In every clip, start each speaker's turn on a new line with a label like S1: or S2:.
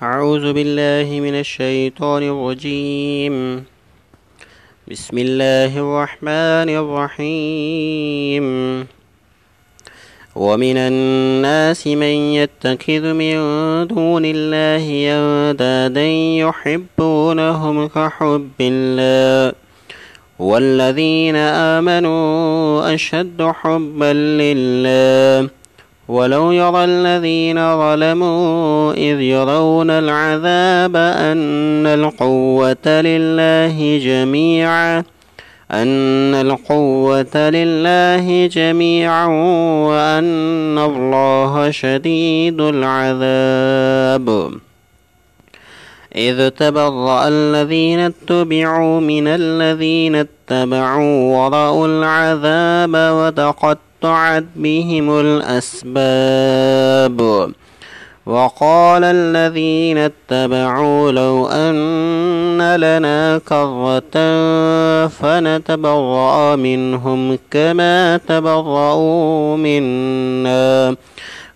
S1: أعوذ بالله من الشيطان الرجيم. بسم الله الرحمن الرحيم. ومن الناس من يتخذ من دون الله أندادا يحبونهم كحب الله والذين آمنوا أشد حبا لله ولو يرى الذين ظلموا إذ يرون العذاب أن القوة لله جميعا وأن الله شديد العذاب. إذ تبرأ الذين اتبعوا من الذين اتبعوا ورأوا العذاب وتقطعت بهم الأسباب. وقال الذين اتبعوا لو أن لنا كرة فنتبرأ منهم كما تبرأوا منا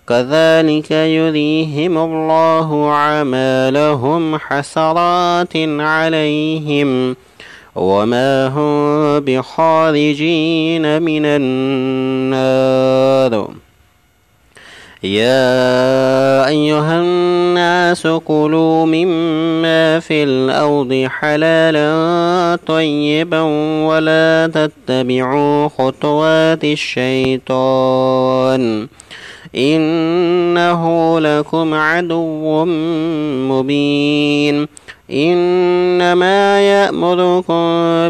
S1: كذلك يريهم الله أعمالهم حسرات عليهم وما هم بخارجين من النار. يا أيها الناس كلوا مما في الأرض حلالا طيبا ولا تتبعوا خطوات الشيطان إنه لكم عدو مبين. إنما يأمركم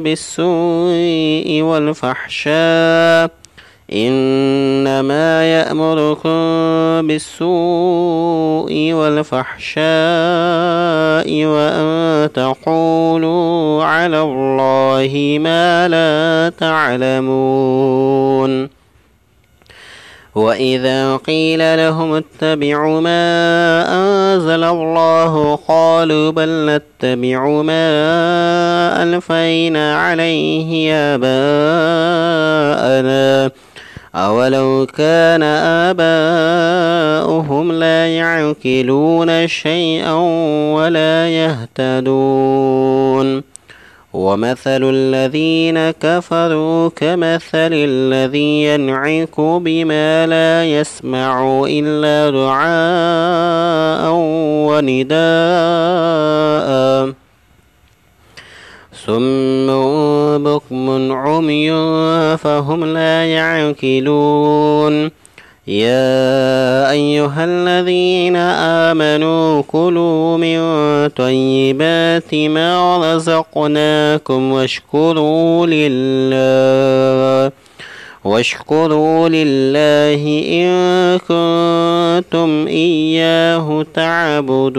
S1: بالسوء والفحشاء وأن تقولوا على الله ما لا تعلمون. وإذا قيل لهم اتبعوا ما أنزل الله قالوا بل نتبع ما ألفينا عليه آباءنا أولو كان آباؤهم لا يعقلون شيئا ولا يهتدون. ومثل الذين كفروا كمثل الذي ينعق بما لا يسمع إلا دعاء ونداء صم بكم عمي فهم لا يعقلون. يا أيها الذين آمنوا كلوا من طيبات ما رزقناكم واشكروا لله إن كنتم إياه تعبدون.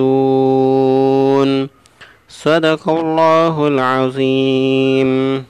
S1: صدق الله العظيم.